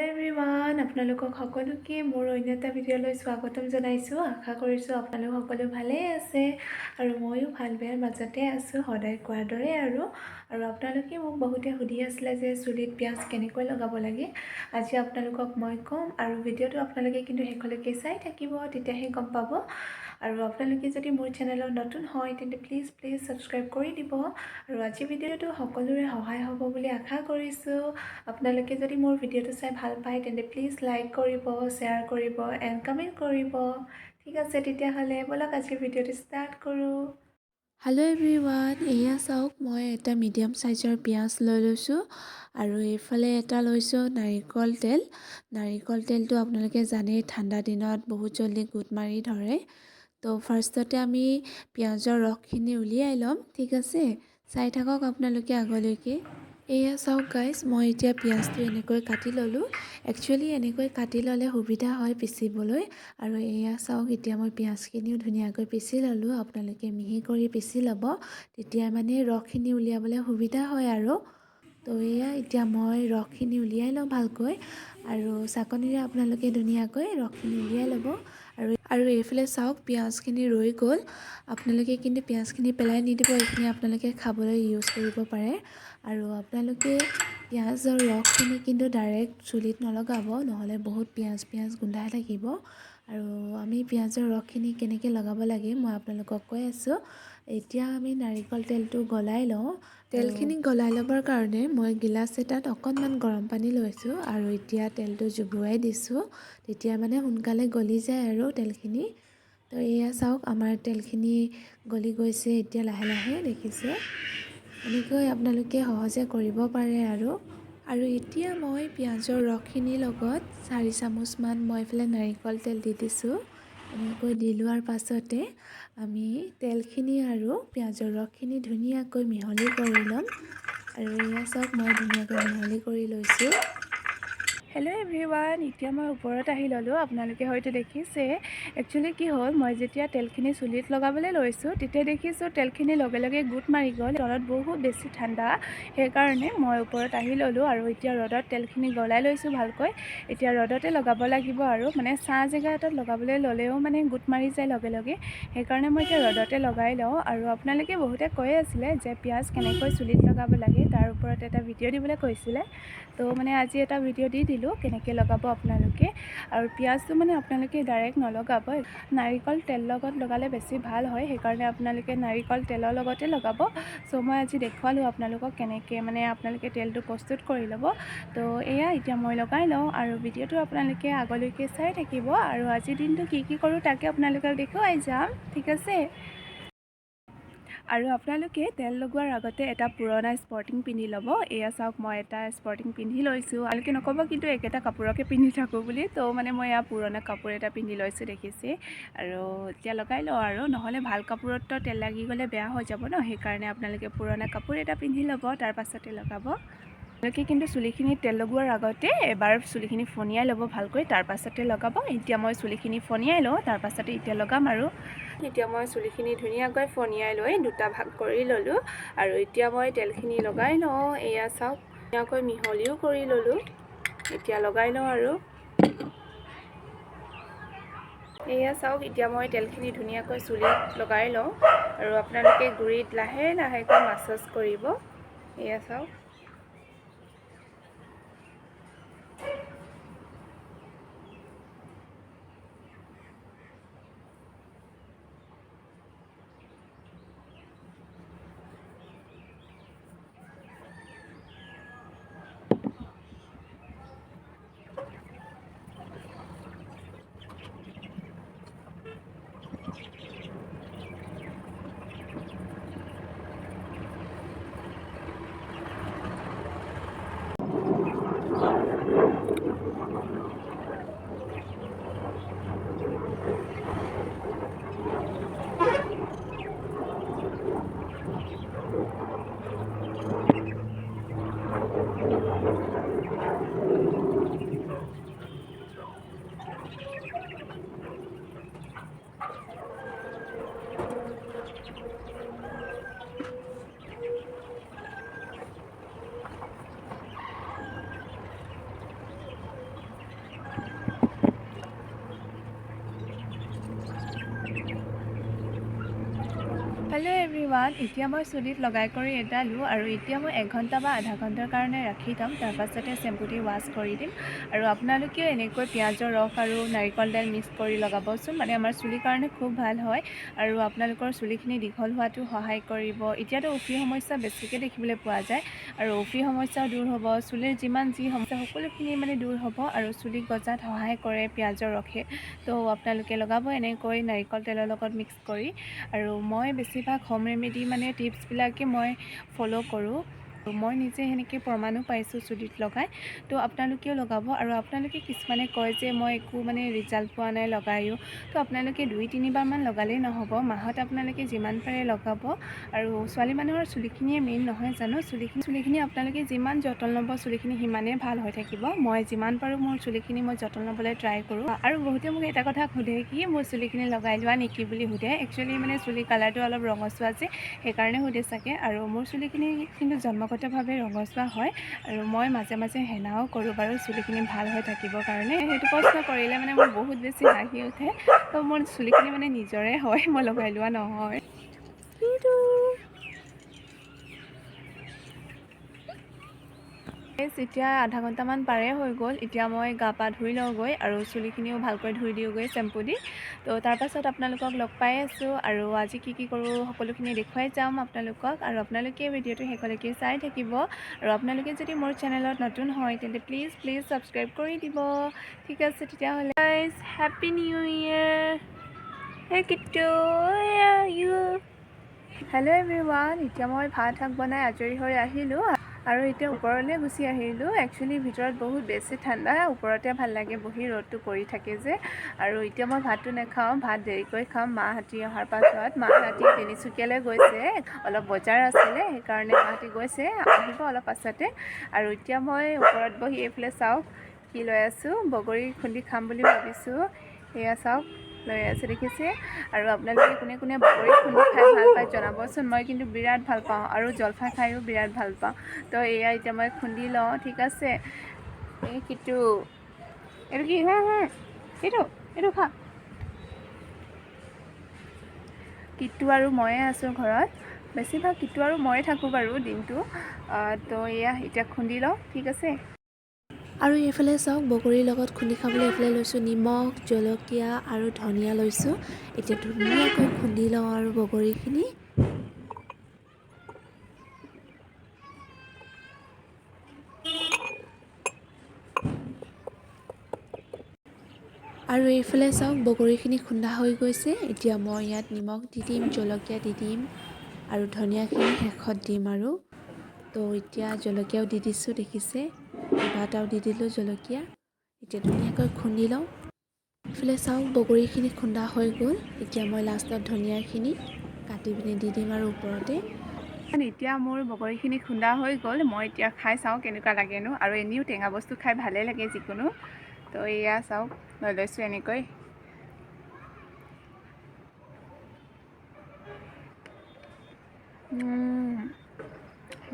Everyone, আপোনালোকক সকলোকে মোৰ অন্য এটা ভিডিঅ'লৈ স্বাগতম জনাইছোঁ। আশা কৰিছোঁ আপোনালোক সকলো ভালেই আছে আৰু ময়ো ভাল বেয়াৰ মাজতে আছোঁ, সদায় কোৱাৰ দৰে। আৰু আপোনালোকে মোক বহুতে সুধি আছিলে যে চুলিত পিঁয়াজ কেনেকৈ লগাব লাগে। আজি আপোনালোকক মই ক'ম আৰু ভিডিঅ'টো আপোনালোকে কিন্তু শেষলৈকে চাই থাকিব, তেতিয়াহে গম পাব। আৰু আপোনালোকে যদি মোৰ চেনেলত নতুন হয় তেন্তে প্লিজ ছাবস্ক্ৰাইব কৰি দিব। আৰু আজি ভিডিঅ'টো সকলোৰে সহায় হ'ব বুলি আশা কৰিছোঁ। আপোনালোকে যদি মোৰ ভিডিঅ'টো চাই ভাল পায় তেন্তে প্লিজ লাইক কৰিব, শ্বেয়াৰ কৰিব এণ্ড কমেণ্ট কৰিব। ঠিক আছে, তেতিয়াহ'লে ব'লক আজিৰ ভিডিঅ'টো ষ্টাৰ্ট কৰোঁ। হেল্ল' এভৰিৱান, এয়া চাওক, মই এটা মিডিয়াম চাইজৰ পিঁয়াজ লৈ লৈছোঁ আৰু এইফালে এটা লৈছোঁ নাৰিকল তেল। নাৰিকল তেলটো আপোনালোকে জানেই ঠাণ্ডা দিনত বহুত জলদি গোট মাৰি ধৰে। তো ফাৰ্ষ্টতে আমি পিঁয়াজৰ ৰসখিনি উলিয়াই ল'ম। ঠিক আছে, চাই থাকক আপোনালোকে আগলৈকে। এয়া চাওক গাইজ, মই এতিয়া পিঁয়াজটো এনেকৈ কাটি ল'লোঁ। একচুৱেলি এনেকৈ কাটি ল'লে সুবিধা হয় পিচিবলৈ। আৰু এয়া চাওক, এতিয়া মই পিঁয়াজখিনিও ধুনীয়াকৈ পিচি ল'লোঁ। আপোনালোকে মিহি কৰি পিচি ল'ব, তেতিয়া মানে ৰসখিনি উলিয়াবলৈ সুবিধা হয় আৰু। তো এয়া এতিয়া মই ৰসখিনি উলিয়াই লওঁ ভালকৈ, আৰু চাকনিৰে আপোনালোকে ধুনীয়াকৈ ৰসখিনি উলিয়াই ল'ব। আৰু এইফালে চাওক, পিঁয়াজখিনি ৰৈ গ'ল। আপোনালোকে কিন্তু পিঁয়াজখিনি পেলাই নিদিব, এইখিনি আপোনালোকে খাবলৈ ইউজ কৰিব পাৰে। আৰু আপোনালোকে পিঁয়াজৰ ৰসখিনি কিন্তু ডাইৰেক্ট চুলিত নলগাব, নহ'লে বহুত পিঁয়াজ গোন্ধাই থাকিব। আৰু আমি পিঁয়াজৰ ৰসখিনি কেনেকৈ লগাব লাগে মই আপোনালোকক কৈ আছোঁ। এতিয়া আমি নাৰিকল তেলটো গলাই লওঁ। তেলখিনি গলাই ল'বৰ কাৰণে মই গিলাচ এটাত অকণমান গৰম পানী লৈছোঁ আৰু এতিয়া তেলটো জুবুৱাই দিছোঁ, তেতিয়া মানে সোনকালে গলি যায় আৰু তেলখিনি। তো এয়া চাওক, আমাৰ তেলখিনি গলি গৈছে এতিয়া লাহে লাহে, দেখিছে। এনেকৈ আপোনালোকে সহজে কৰিব পাৰে। আৰু এতিয়া মই পিঁয়াজৰ ৰসখিনিৰ লগত 4 চামুচমান মই এইফালে নাৰিকল তেল দি দিছোঁ। এনেকৈ দি লোৱাৰ পাছতে আমি তেলখিনি আৰু পিঁয়াজৰ ৰসখিনি ধুনীয়াকৈ মিহলি কৰি ল'ম। আৰু এয়া চাওক, মই ধুনীয়াকৈ মিহলি কৰি লৈছোঁ। হেল্ল' এভৰিৱান, এতিয়া মই ওপৰত আহি ল'লোঁ। আপোনালোকে হয়তো দেখিছে, একচুৱেলি কি হ'ল, মই যেতিয়া তেলখিনি চুলিত লগাবলৈ লৈছোঁ তেতিয়া দেখিছোঁ তেলখিনি লগে লগে গোট মাৰি গ'ল। তলত বহুত বেছি ঠাণ্ডা, সেইকাৰণে মই ওপৰত আহি ল'লোঁ। আৰু এতিয়া ৰ'দত তেলখিনি গলাই লৈছোঁ ভালকৈ। এতিয়া ৰ'দতে লগাব লাগিব, আৰু মানে ছাঁ জেগা এটাত লগাবলৈ ল'লেও মানে গোট মাৰি যায় লগে লগে, সেইকাৰণে মই এতিয়া ৰ'দতে লগাই লওঁ। আৰু আপোনালোকে বহুতে কৈ আছিলে যে পিঁয়াজ কেনেকৈ চুলিত লগাব লাগে, তাৰ ওপৰত এটা ভিডিঅ' দিবলৈ কৈছিলে। তো মানে আজি এটা ভিডিঅ' দি দিলোঁ কেনেকৈ লগাব আপোনালোকে। আৰু পিঁয়াজটো মানে আপোনালোকে ডাইৰেক্ট নলগাব, নাৰিকল তেল লগত লগালে বেছি ভাল হয়, সেইকাৰণে আপোনালোকে নাৰিকল তেলৰ লগতে লগাব। চ' মই আজি দেখুৱালোঁ আপোনালোকক কেনেকৈ মানে আপোনালোকে তেলটো প্ৰস্তুত কৰি ল'ব। তো এয়া এতিয়া মই লগাই লওঁ, আৰু ভিডিঅ'টো আপোনালোকে আগলৈকে চাই থাকিব। আৰু আজিৰ দিনটো কি কৰোঁ তাকে আপোনালোকক দেখুৱাই যাম, ঠিক আছে। আৰু আপোনালোকে তেল লগোৱাৰ আগতে এটা পুৰণা স্পৰ্টিং পিন্ধি ল'ব। এয়া চাওক, মই এটা স্পৰ্টিং পিন্ধি লৈছোঁ। আপোনালোকে নক'ব কিন্তু একেটা কাপোৰকে পিন্ধি থাকোঁ বুলি। তো মানে মই এয়া পুৰণা কাপোৰ এটা পিন্ধি লৈছোঁ, দেখিছে। আৰু এতিয়া লগাই লওঁ, আৰু নহ'লে ভাল কাপোৰততো তেল লাগি গ'লে বেয়া হৈ যাব ন, সেইকাৰণে আপোনালোকে পুৰণা কাপোৰ এটা পিন্ধি ল'ব, তাৰ পাছতে লগাব। আপোনালোকে কিন্তু চুলিখিনি তেল লগোৱাৰ আগতে এবাৰ চুলিখিনি ফনিয়াই ল'ব ভালকৈ, তাৰ পাছতে লগাব। এতিয়া মই চুলিখিনি ফনিয়াই লওঁ, তাৰ পাছতে এতিয়া লগাম। আৰু এতিয়া মই চুলিখিনি ধুনীয়াকৈ ফনিয়াই লৈ দুটা ভাগ কৰি ল'লোঁ। আৰু এতিয়া মই তেলখিনি লগাই লওঁ। এয়া চাওক, ধুনীয়াকৈ মিহলিও কৰি ল'লোঁ। এতিয়া লগাই লওঁ। আৰু এয়া চাওক, এতিয়া মই তেলখিনি ধুনীয়াকৈ চুলিত লগাই লওঁ। আৰু আপোনালোকে গুৰিত লাহে লাহেকৈ মাছাজ কৰিব। এয়া চাওক। এভৰিৱান, এতিয়া মই চুলিত লগাই কৰি এডালোঁ আৰু এতিয়া মই 1 ঘণ্টা বা আধা ঘণ্টাৰ কাৰণে ৰাখি থ'ম। তাৰ পাছতে চেম্পু দি ৱাছ কৰি দিম। আৰু আপোনালোকেও এনেকৈ পিঁয়াজৰ ৰস আৰু নাৰিকল তেল মিক্স কৰি লগাবচোন, মানে আমাৰ চুলিৰ কাৰণে খুব ভাল হয় আৰু আপোনালোকৰ চুলিখিনি দীঘল হোৱাটো সহায় কৰিব। এতিয়াতো উফি সমস্যা বেছিকৈ দেখিবলৈ পোৱা যায় আৰু উফি সমস্যাও দূৰ হ'ব, চুলিৰ যিমান যি সমস্যা সকলোখিনি মানে দূৰ হ'ব আৰু চুলি গজাত সহায় কৰে পিঁয়াজৰ ৰসে। তো আপোনালোকে লগাব এনেকৈ নাৰিকল তেলৰ লগত মিক্স কৰি। আৰু মই বেছিভাগ হোম ৰেমেডি মানে টিপছবিলাকে মই ফ'ল' কৰোঁ। মই নিজে সেনেকৈ প্ৰমাণো পাইছোঁ চুলিত লগাই। তো আপোনালোকেও লগাব। আৰু আপোনালোকে কিছুমানে কয় যে মই একো মানে ৰিজাল্ট পোৱা নাই লগায়ো, তো আপোনালোকে 2-3 বাৰমান লগালেই নহ'ব, মাহত আপোনালোকে যিমান পাৰে লগাব। আৰু ছোৱালী মানুহৰ চুলিখিনিয়ে মেইন নহয় জানো, চুলিখিনি আপোনালোকে যিমান যতন ল'ব চুলিখিনি সিমানেই ভাল হৈ থাকিব। মই যিমান পাৰোঁ মোৰ চুলিখিনি মই যতন ল'বলৈ ট্ৰাই কৰোঁ। আৰু বহুতে মোক এটা কথা সোধে কি মোৰ চুলিখিনি লগাই লোৱা নেকি বুলি সোধে। একচুৱেলি মানে চুলি কালাৰটো অলপ ৰঙচুৱা যে, সেইকাৰণে সোধে চাগে। আৰু মোৰ চুলিখিনি কিন্তু জন্মগতভাৱে ৰঙচুৱা হয় আৰু মই মাজে মাজে হেনাও কৰোঁ বাৰু চুলিখিনি ভাল হৈ থাকিবৰ কাৰণে। সেইটো প্ৰশ্ন কৰিলে মানে মোৰ বহুত বেছি হাঁহি উঠে। তো মোৰ চুলিখিনি মানে নিজৰে হয়, মই লগাই লোৱা নহয়। এতিয়া আধা ঘণ্টামান পাৰে হৈ গ'ল। এতিয়া মই গা পা ধুই লওঁগৈ আৰু চুলিখিনিও ভালকৈ ধুই দিওঁগৈ চেম্পু দি। তো তাৰপাছত আপোনালোকক লগ পাই আছোঁ আৰু আজি কি কৰোঁ সকলোখিনি দেখুৱাই যাম আপোনালোকক। আৰু আপোনালোকে ভিডিঅ'টো শেষলৈকে চাই থাকিব। আৰু আপোনালোকে যদি মোৰ চেনেলত নতুন হয় তেন্তে প্লিজ ছাবস্ক্ৰাইব কৰি দিব। ঠিক আছে তেতিয়াহ'লে গাইজ, হেপ্পী নিউ ইয়েৰ। হে কিট্টু, হেল্ল' এভৰিৱান, এতিয়া মই ভাত শাক বনাই আজৰি হৈ আহিলোঁ আৰু এতিয়া ওপৰলৈ গুচি আহিলোঁ। একচুৱেলি ভিতৰত বহুত বেছি ঠাণ্ডা, ওপৰতে ভাল লাগে বহি, ৰ'দটো পৰি থাকে যে। আৰু এতিয়া মই ভাতটো নাখাওঁ, ভাত দেৰিকৈ খাম মাহঁতি অহাৰ পাছত। মাহঁতি তিনিচুকীয়ালৈ গৈছে, অলপ বজাৰ আছিলে সেইকাৰণে মাহঁতি গৈছে, আহিব অলপ পাছতে। আৰু এতিয়া মই ওপৰত বহি এইফালে চাওক কি লৈ আছোঁ, বগৰী খুন্দি খাম বুলি ভাবিছোঁ। সেয়া চাওক লৈ আছোঁ দেখিছে। আৰু আপোনালোকে কোনে কোনে বগৰী খুন্দি খাই ভাল পায় জনাবচোন। মই কিন্তু বিৰাট ভাল পাওঁ আৰু জলফাই খায়ো বিৰাট ভাল পাওঁ। তো এয়া এতিয়া মই খুন্দি লওঁ, ঠিক আছে। এই কিট্টু, এইটো কি এইটো খা। কিট্টু আৰু ময়ে আছোঁ ঘৰত, বেছিভাগ কিট্টু আৰু ময়ে থাকোঁ বাৰু দিনটো। তো এয়া এতিয়া খুন্দি লওঁ, ঠিক আছে। আৰু এইফালে চাওক বগৰীৰ লগত খুন্দি খাবলৈ এইফালে লৈছোঁ নিমখ, জলকীয়া আৰু ধনিয়া লৈছোঁ। এতিয়া ধুনীয়াকৈ খুন্দি লওঁ আৰু বগৰীখিনি। আৰু এইফালে চাওক বগৰীখিনি খুন্দা হৈ গৈছে। এতিয়া মই ইয়াত নিমখ দি দিম, জলকীয়া দি দিম আৰু ধনিয়াখিনি শেষত দিম আৰু। তো এতিয়া জলকীয়াও দি দিছোঁ দেখিছে, কেইবাটাও দি দিলোঁ জলকীয়া। এতিয়া ধুনীয়াকৈ খুন্দি লওঁ। এইফালে চাওক বগৰীখিনি খুন্দা হৈ গ'ল। এতিয়া মই লাষ্টত ধনিয়াখিনি কাটি পিনি দি দিম আৰু ওপৰতে। এতিয়া মোৰ বগৰীখিনি খুন্দা হৈ গ'ল, মই এতিয়া খাই চাওঁ কেনেকুৱা লাগেনো। আৰু এনেও টেঙা বস্তু খাই ভালেই লাগে যিকোনো। তো এয়া চাওক লৈ লৈছোঁ এনেকৈ।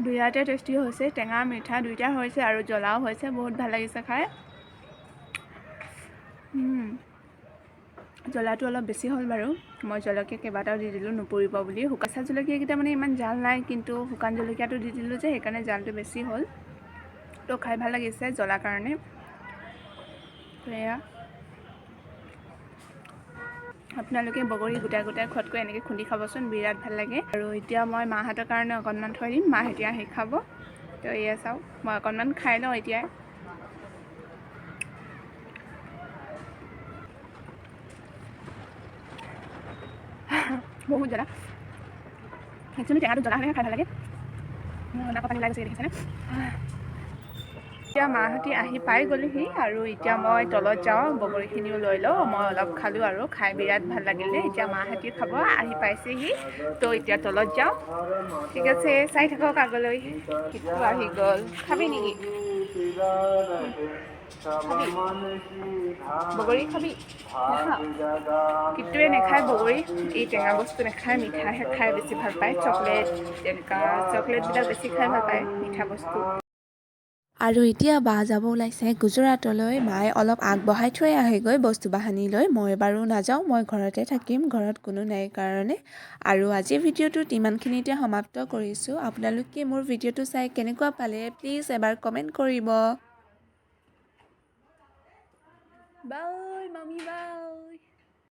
বিৰাটেই টেষ্টি হৈছে, টেঙা মিঠা দুইটা হৈছে আৰু জ্বলাও হৈছে, বহুত ভাল লাগিছে খাই। জ্বলাটো অলপ বেছি হ'ল বাৰু, মই জলকীয়া কেইবাটাও দি দিলোঁ নুপুৰিব বুলি। কেঁচা জলকীয়াকেইটা মানে ইমান জাল নাই, কিন্তু শুকান জলকীয়াটো দি দিলোঁ যে সেইকাৰণে জালটো বেছি হ'ল। তো খাই ভাল লাগিছে জ্বলাৰ কাৰণে। এয়া আপোনালোকে বগৰী গোটাই গোটাই খোৱাতকৈ এনেকৈ খুন্দি খাবচোন, বিৰাট ভাল লাগে। আৰু এতিয়া মই মাহঁতৰ কাৰণে অকণমান থৈ দিম, মাহঁতি আহি খাব। তো এয়া চাওক মই অকণমান খাই লওঁ এতিয়া। বহুত জ্বলা, একচুৱেলি টেঙাটো জ্বলা হ'লেহে খাই ভাল লাগে। নাকৰ পানী ওলাই গৈছে দেখিছেনে। এতিয়া মাহঁতি আহি পাই গ'লেহি আৰু এতিয়া মই তলত যাওঁ, বগৰীখিনিও লৈ লওঁ। মই অলপ খালোঁ আৰু খাই বিৰাট ভাল লাগিলে। এতিয়া মাহঁতি খাব, আহি পাইছেহি। তো এতিয়া তলত যাওঁ, ঠিক আছে। চাই থাকক আগলৈ। কিট্টু আহি গ'ল, খাবি নেকি? বগৰী খাবি? কিট্টুৱে নেখায় বগৰী, এই টেঙা বস্তু নেখায়, মিঠাহে খাই বেছি ভাল পায়। চকলেট তেনেকুৱা চকলেটবিলাক বেছি খাই ভাল পায়, মিঠা বস্তু। আৰু এতিয়া বা যাব ওলাইছে গুজৰাটলৈ। মায়ে অলপ আগবঢ়াই থৈ আহেগৈ বস্তু বাহানি লৈ। মই বাৰু নাযাওঁ, মই ঘৰতে থাকিম, ঘৰত কোনো নাই কাৰণে। আৰু আজিৰ ভিডিঅ'টোত ইমানখিনিতে সমাপ্ত কৰিছোঁ। আপোনালোকে মোৰ ভিডিঅ'টো চাই কেনেকুৱা পালে প্লিজ এবাৰ কমেণ্ট কৰিব। বাই মামি বাই।